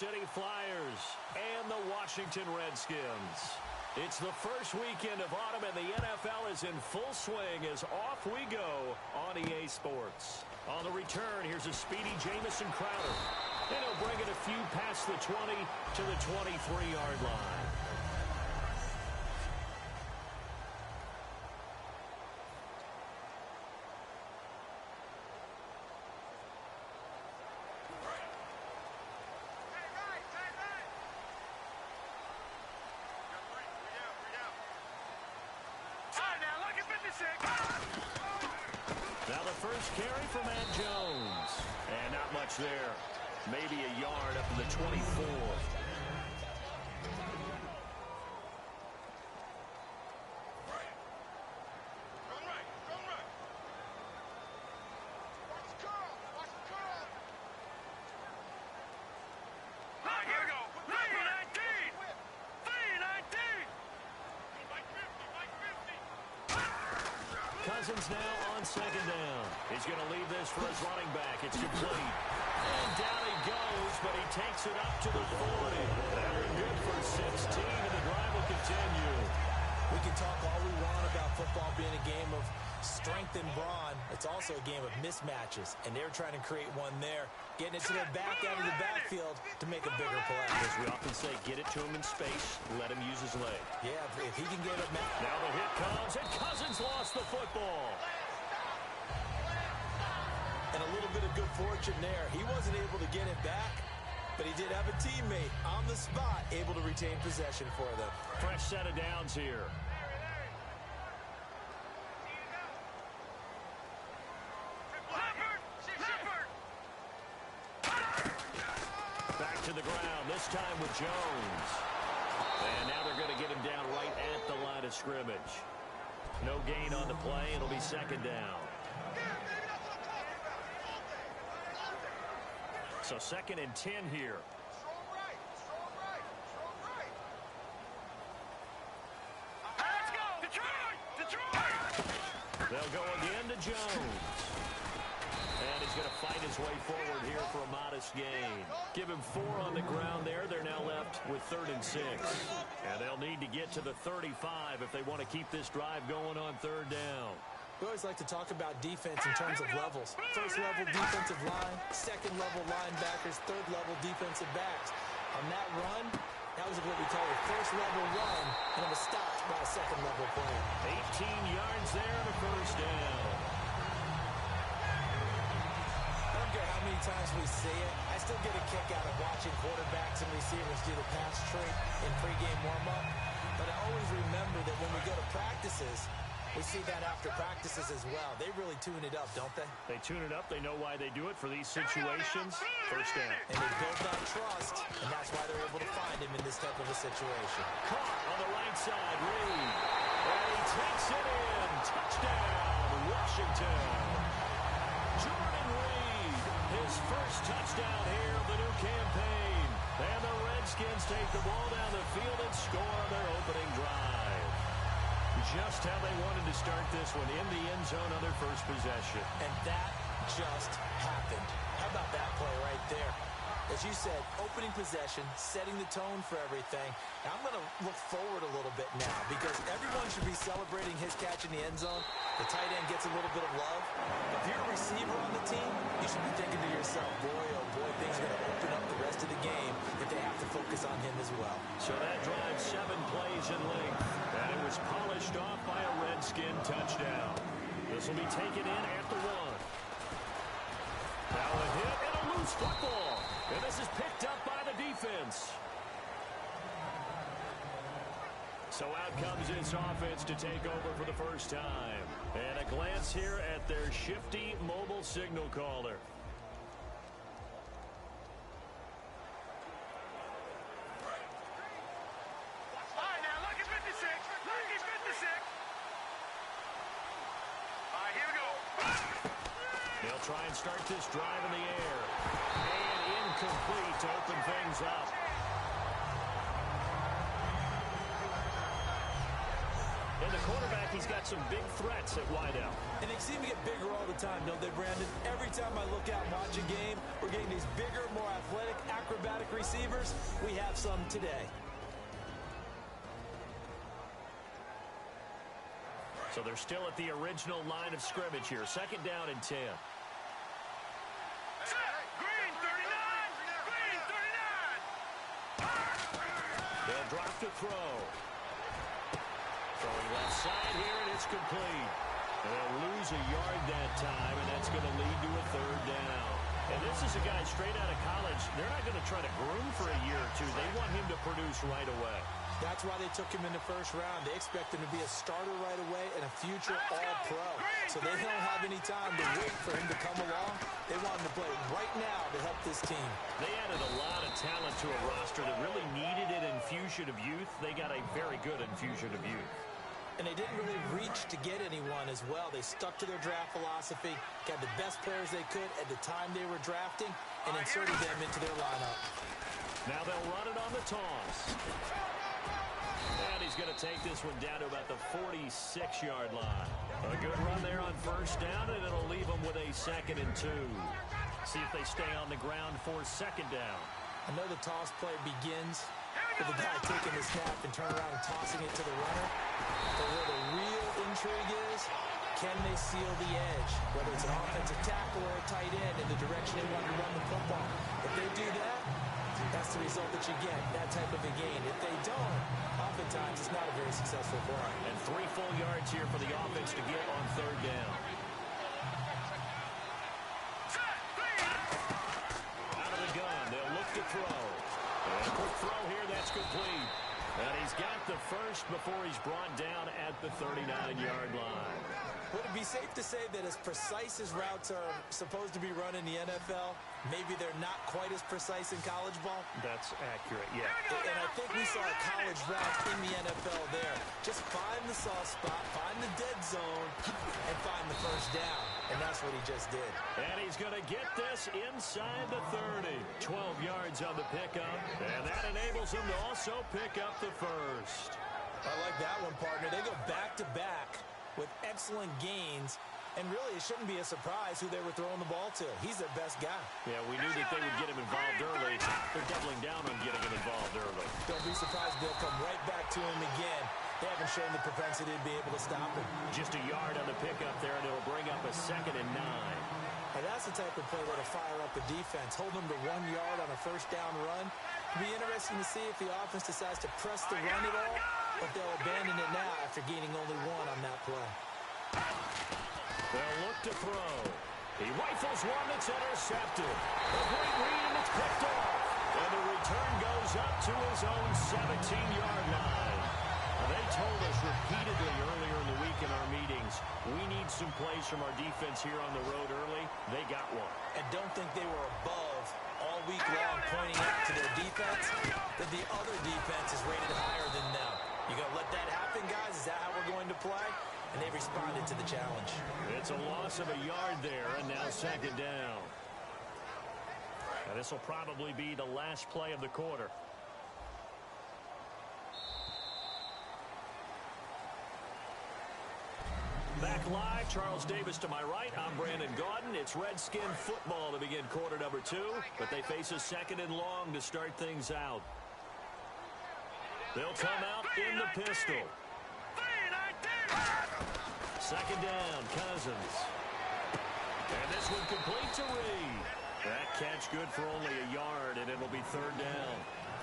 City Flyers and the Washington Redskins. It's the first weekend of autumn, and the NFL is in full swing as off we go on EA Sports. On the return, here's a speedy Jamison Crowder. And he'll bring it a few past the 20 to the 23-yard line. Now the first carry for Matt Jones. And not much there. Maybe a yard up to the 24. Cousins now on second down. He's going to leave this for his running back. It's complete. And down he goes, but he takes it up to the 40. They're good for 16, and the drive will continue. We can talk all we want about football being a game of strength and brawn. It's also a game of mismatches, and they're trying to create one there, getting it to the back out of the backfield to make a bigger play. As we often say, get it to him in space, let him use his leg. Yeah, if he can get it now. Now the hit comes, and Cousins lost the football. And a little bit of good fortune there. He wasn't able to get it back, but he did have a teammate on the spot able to retain possession for them. Fresh set of downs here. Back to the ground, this time with Jones. And now they're going to get him down right at the line of scrimmage. No gain on the play. It'll be second down. So second and 10 here. They'll go again to Jones. And he's going to fight his way forward here for a modest gain. Give him 4 on the ground there. They're now left with 3rd and 6. And they'll need to get to the 35 if they want to keep this drive going on 3rd down. We always like to talk about defense in terms of levels. First level defensive line, second level linebackers, third level defensive backs. On that run, that was what we call a first level run, and it was stopped by a second level player. 18 yards there and a first down. I don't care how many times we see it. I still get a kick out of watching quarterbacks and receivers do the pass trade in pregame warm-up. But I always remember that when we go to practices, we see that after practices as well. They really tune it up, don't they? They tune it up. They know why they do it for these situations. First down. And they build that trust, and that's why they're able to find him in this type of a situation. Caught on the right side, Reed. And he takes it in. Touchdown, Washington. Jordan Reed, his first touchdown here of the new campaign. And the Redskins take the ball down the field and score on their opening drive. Just how they wanted to start this one, in the end zone on their first possession. And that just happened. How about that play right there? As you said, opening possession, setting the tone for everything. Now, I'm going to look forward a little bit now because everyone should be celebrating his catch in the end zone. The tight end gets a little bit of love. If you're a receiver on the team, you should be thinking to yourself, boy, oh boy, things are going to open up the rest of the game if they have to focus on him as well. So that drive 7 plays in length. And it was polished off by a Redskin touchdown. This will be taken in at the 1. Now a hit and a loose football. And this is picked up by the defense. So out comes this offense to take over for the first time. And a glance here at their shifty mobile signal caller. They'll try and start this drive in the air. And incomplete to open things up. And the quarterback, he's got some big threats at wideout. And they seem to get bigger all the time, don't they, Brandon? Every time I look out and watch a game, we're getting these bigger, more athletic, acrobatic receivers. We have some today. So they're still at the original line of scrimmage here. Second down and 10. Green 39! They'll drop to throw. Throwing left side here, and it's complete. And they'll lose a yard that time, and that's going to lead to a third down. And this is a guy straight out of college. They're not going to try to groom for a year or two. They want him to produce right away. That's why they took him in the first round. They expect him to be a starter right away and a future All-Pro. So they don't have any time to wait for him to come along. They want him to play right now to help this team. They added a lot of talent to a roster that really needed an infusion of youth. They got a very good infusion of youth. And they didn't really reach to get anyone as well. They stuck to their draft philosophy, got the best players they could at the time they were drafting, and inserted them into their lineup. Now they'll run it on the toss. And he's going to take this one down to about the 46-yard line. A good run there on first down, and it'll leave them with a 2nd and 2. See if they stay on the ground for second down. I know the toss play begins with the guy taking the snap and turning around and tossing it to the runner. But where the real intrigue is, can they seal the edge? Whether it's an offensive tackle or a tight end in the direction they want to run the football. If they do that, that's the result that you get, that type of a gain. If they don't, oftentimes it's not a very successful play. And 3 full yards here for the offense to get on third down. Out of the gun, they'll look to throw. And a quick throw here, that's complete. And he's got the first before he's brought down at the 39-yard line. Would it be safe to say that as precise as routes are supposed to be run in the NFL, maybe they're not quite as precise in college ball? That's accurate, yeah. And I think we saw a college route in the NFL there. Just find the soft spot, find the dead zone, and find the first down. And that's what he just did. And he's going to get this inside the 30. 12 yards on the pickup. And that enables him to also pick up the first. I like that one, partner. They go back-to-back with excellent gains. And really, it shouldn't be a surprise who they were throwing the ball to. He's their best guy. Yeah, we knew that they would get him involved early. They're doubling down on getting him involved early. Don't be surprised they'll come right back to him again. They haven't shown the propensity to be able to stop him. Just a yard on the pickup there, and it'll bring up a 2nd and 9. And that's the type of play that'll fire up a defense. Hold them to 1 yard on a first down run. It'll be interesting to see if the offense decides to press the run at all, but they'll abandon it now after gaining only 1 on that play. They'll look to throw. He rifles one that's intercepted. A great read, and it's picked off. And the return goes up to his own 17-yard line. They told us repeatedly earlier in the week in our meetings, we need some plays from our defense here on the road early. They got one. And don't think they were above all week long pointing out to their defense that the other defense is rated higher than them. You going to let that happen, guys? Is that how we're going to play? And they responded to the challenge. It's a loss of a yard there, and now 2nd down. And this will probably be the last play of the quarter. Back live, Charles Davis to my right. I'm Brandon Gaudin. It's Redskin football to begin quarter number 2, but they face a 2nd and long to start things out. They'll come out in the pistol. 2nd down, Cousins. And this one complete to Reed. That catch good for only a yard, and it'll be 3rd down.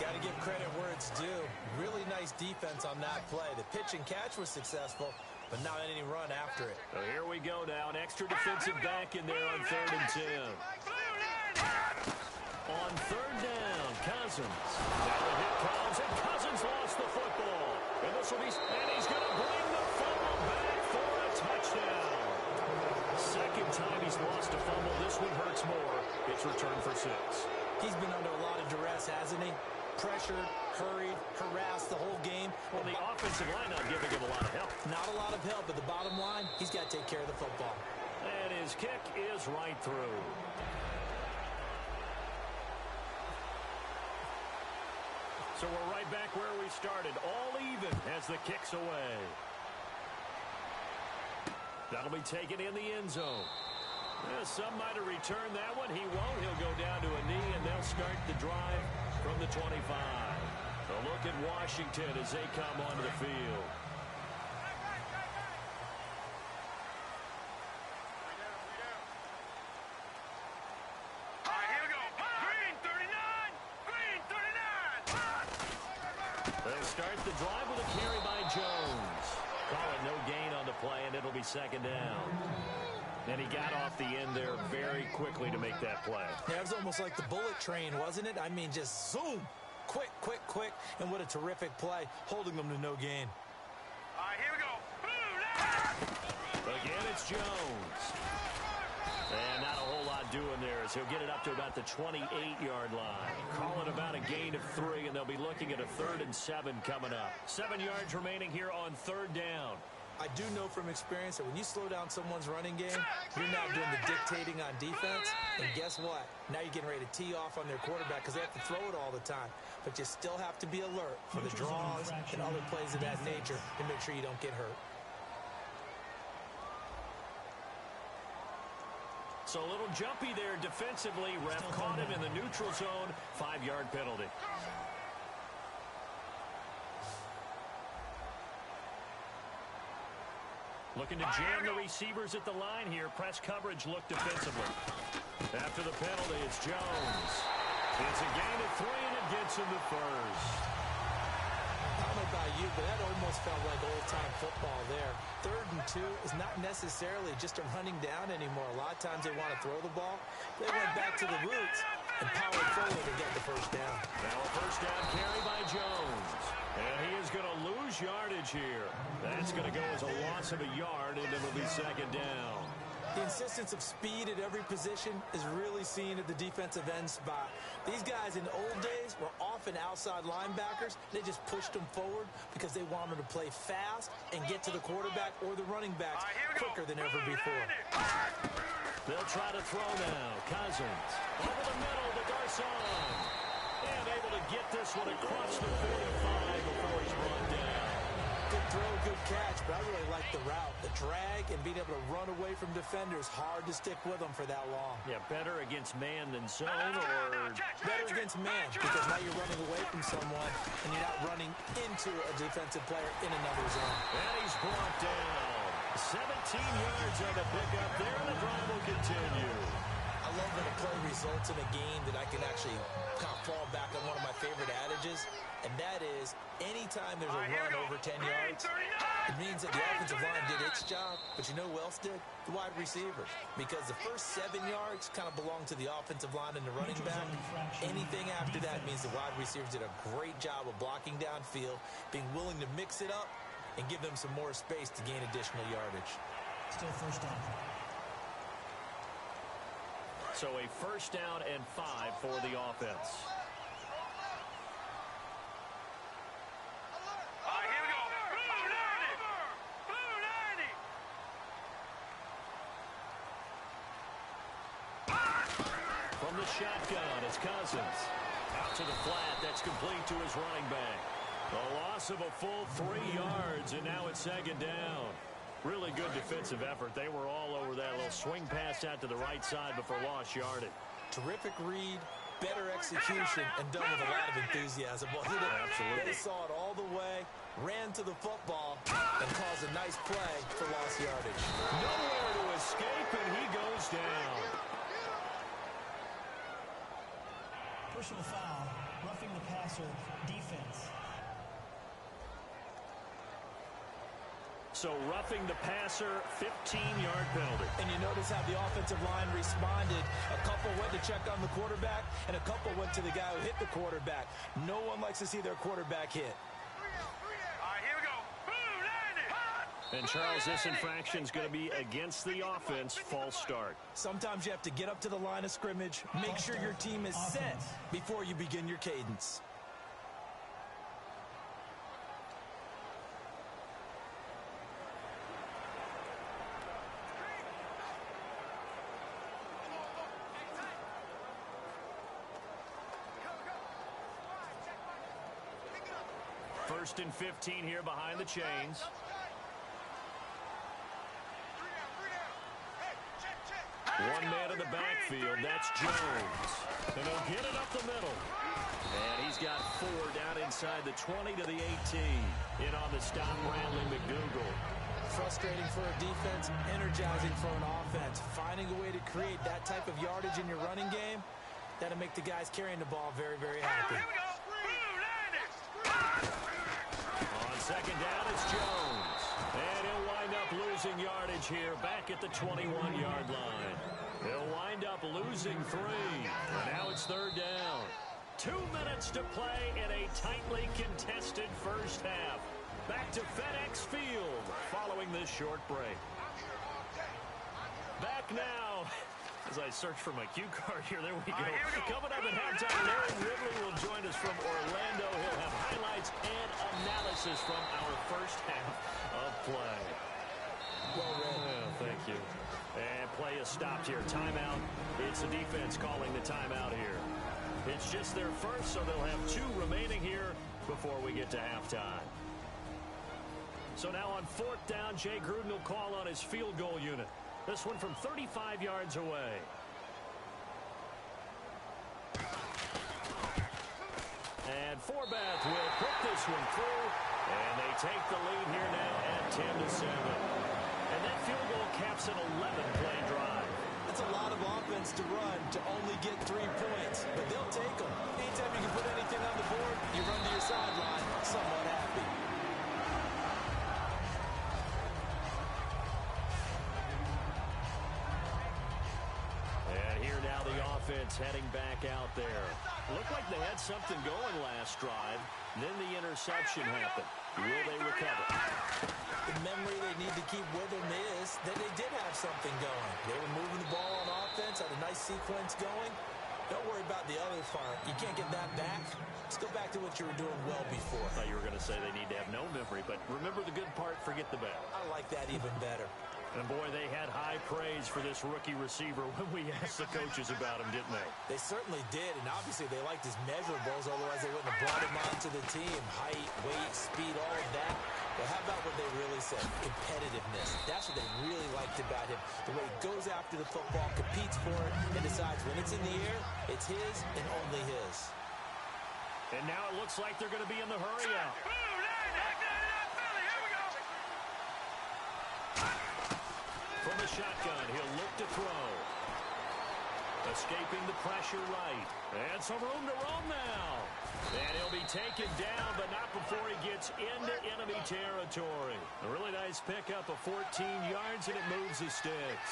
Got to give credit where it's due. Really nice defense on that play. The pitch and catch was successful, but not any run after it. So here we go now. An extra defensive back in there on 3rd and 10. On 3rd down, Cousins. Now the hit comes, and Cousins lost the football. And this will be, and he's going to bring the fumble back for a touchdown. 2nd time he's lost a fumble. This one hurts more. It's returned for 6. He's been under a lot of duress, hasn't he? Pressured, hurried, harassed the whole game. Well, the offensive line not giving him a lot of help. Not a lot of help, but the bottom line, he's got to take care of the football. And his kick is right through. So we're right back where we started, all even as the kick's away. That'll be taken in the end zone. Yeah, some might have returned that one. He won't. He'll go down to a knee, and they'll start the drive from the 25. A look at Washington as they come onto the field. They'll start the drive with a carry by Jones. Call it no gain on the play, and it'll be second down. And he got off the end there very quickly to make that play. Yeah, it was almost like the bullet train, wasn't it? I mean, just zoom. Quick, quick, quick. And what a terrific play, holding them to no gain. All right, here we go. Again, it's Jones. And not a whole lot doing there as he'll get it up to about the 28-yard line. Calling about a gain of 3, and they'll be looking at a 3rd and 7 coming up. 7 yards remaining here on 3rd down. I do know from experience that when you slow down someone's running game, you're now doing the dictating on defense. And guess what? Now you're getting ready to tee off on their quarterback because they have to throw it all the time. But you still have to be alert for the draws and other plays of that nature to make sure you don't get hurt. So a little jumpy there defensively. Ref caught him in the neutral zone. 5-yard penalty. Looking to jam the receivers at the line here. Press coverage look defensively. After the penalty, it's Jones. It's a gain of 3, and it gets him the first. I don't know about you, but that almost felt like old-time football there. 3rd and 2 is not necessarily just a running down anymore. A lot of times they want to throw the ball. They went back to the roots and powered forward to get the first down. Now a first down carry by Jones. And he is going to lose yardage here. That's going to go as a loss of a yard, and it'll be second down. The insistence of speed at every position is really seen at the defensive end spot. These guys in the old days were often outside linebackers. They just pushed them forward because they wanted to play fast and get to the quarterback or the running backs quicker than ever before. They'll try to throw now. Cousins over the middle to Garcon. And able to get this one across the 45 before he's run down. Good throw, good catch, but I really like the route. The drag and being able to run away from defenders, hard to stick with them for that long. Yeah, better against man than zone, or better against man, because now you're running away from someone and you're not running into a defensive player in another zone. And he's brought down. 17 yards on the pickup there, and the drive will continue. I love when a play results in a game that I can actually kind of fall back on one of my favorite adages, and that is anytime there's a run over 10 yards, it means that the offensive line did its job, but you know who else did? The wide receivers. Because the first 7 yards kind of belong to the offensive line and the running back. Anything after that means the wide receivers did a great job of blocking downfield, being willing to mix it up, and give them some more space to gain additional yardage. Still first down. So a first down and 5 for the offense. All right, here we go. Blue 90. From the shotgun, it's Cousins. Out to the flat. That's complete to his running back. A loss of a full 3 yards, and now it's second down. Really good defensive effort. They were all over that little swing pass out to the right side before lost yardage. Terrific read, better execution, and done with a lot of enthusiasm. Wasn't it? Absolutely. They saw it all the way, ran to the football, and caused a nice play for lost yardage. Nowhere to escape, and he goes down. Personal foul, roughing the passer, defense. So roughing the passer, 15-yard penalty. And you notice how the offensive line responded. A couple went to check on the quarterback, and a couple went to the guy who hit the quarterback. No one likes to see their quarterback hit. All right, here we go. Blue 90. And Charles, this infraction is going to be against the offense. False start. Sometimes you have to get up to the line of scrimmage, make sure your team is set before you begin your cadence. First and 15 here behind the chains. One man in the backfield, that's Jones. And he'll get it up the middle. And he's got 4 down inside the 20 to the 18. In on the stop, Bradley McDougal. Frustrating for a defense, energizing for an offense. Finding a way to create that type of yardage in your running game, that'll make the guys carrying the ball very, very happy. Here we go. On second down, it's Jones. And he'll wind up losing yardage here back at the 21-yard line. He'll wind up losing 3. And now it's third down. 2 minutes to play in a tightly contested first half. Back to FedEx Field following this short break. Back now. As I search for my cue card here, there we go. Coming up at halftime, Larry Ridley will join us from Orlando. He'll have highlights and analysis from our first half of play. Well read. Thank you. And play is stopped here. Timeout. It's the defense calling the timeout here. It's just their first, so they'll have 2 remaining here before we get to halftime. So now on 4th down, Jay Gruden will call on his field goal unit. This one from 35 yards away. And Forbath will put this one through. And they take the lead here now at 10-7. And that field goal caps an 11-play drive. That's a lot of offense to run to only get 3 points. But they'll take them. Anytime you can put anything on the board, you run to your sideline somewhat happy. Offense heading back out there. Looked like they had something going last drive. Then the interception happened. Will they recover? The memory they need to keep with them is that they did have something going. They were moving the ball on offense, had a nice sequence going. Don't worry about the other part. You can't get that back. Let's go back to what you were doing well before. I thought you were going to say they need to have no memory, but remember the good part, forget the bad. I like that even better. And, boy, they had high praise for this rookie receiver when we asked the coaches about him, didn't they? They certainly did, and obviously they liked his measurables, otherwise they wouldn't have brought him onto the team. Height, weight, speed, all of that. But how about what they really said? Competitiveness. That's what they really liked about him. The way he goes after the football, competes for it, and decides when it's in the air, it's his and only his. And now it looks like they're going to be in the hurry out. From the shotgun, he'll look to throw. Escaping the pressure right. And some room to roam now. And he'll be taken down, but not before he gets into enemy territory. A really nice pickup of 14 yards, and it moves the sticks.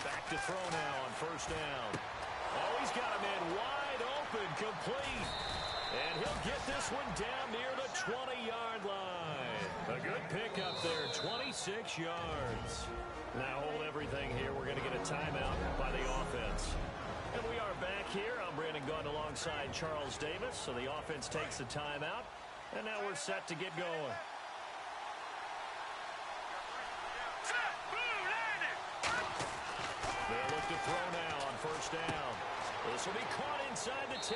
Back to throw now on first down. Oh, he's got a man wide open, complete. And he'll get this one down near the 20-yard line. A good pickup there, 26 yards. Now hold everything here. We're going to get a timeout by the offense. And we are back here. I'm Brandon Gunn alongside Charles Davis. So the offense takes the timeout. And now we're set to get going. They'll look to throw now on first down. This will be caught inside the 10.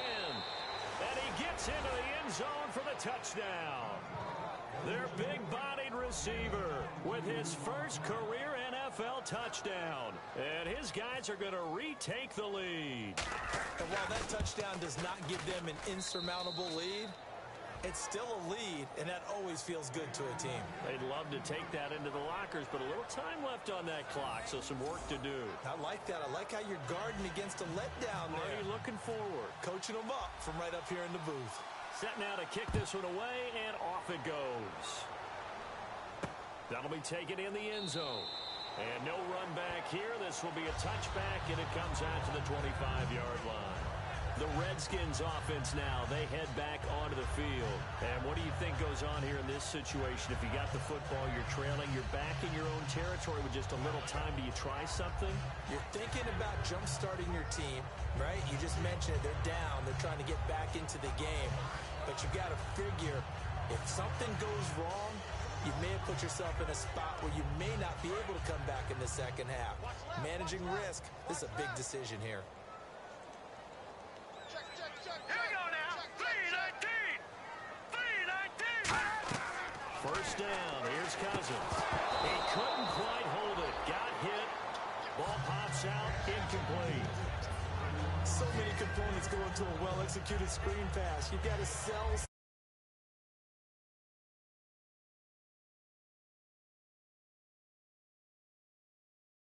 And he gets into the end zone for the touchdown. Their big-bodied receiver with his first career NFL touchdown. And his guys are going to retake the lead. And while that touchdown does not give them an insurmountable lead, it's still a lead, and that always feels good to a team. They'd love to take that into the lockers, but a little time left on that clock, so some work to do. I like that. I like how you're guarding against a letdown there. Already looking forward. Coaching them up from right up here in the booth. Set now to kick this one away, and off it goes. That'll be taken in the end zone. And no run back here. This will be a touchback, and it comes out to the 25-yard line. The Redskins offense now, they head back onto the field. And what do you think goes on here in this situation? If you got the football, you're trailing, you're back in your own territory with just a little time. Do you try something? You're thinking about jump-starting your team, right? You just mentioned it. They're down. They're trying to get back into the game. But you got to figure, if something goes wrong, you may have put yourself in a spot where you may not be able to come back in the second half. Managing risk, this is a big decision here. Here we go now. 3-19. 3-19. First down. Here's Cousins. He couldn't quite hold it. Got hit. Ball pops out. Incomplete. So many components go into a well-executed screen pass. You've got to sell,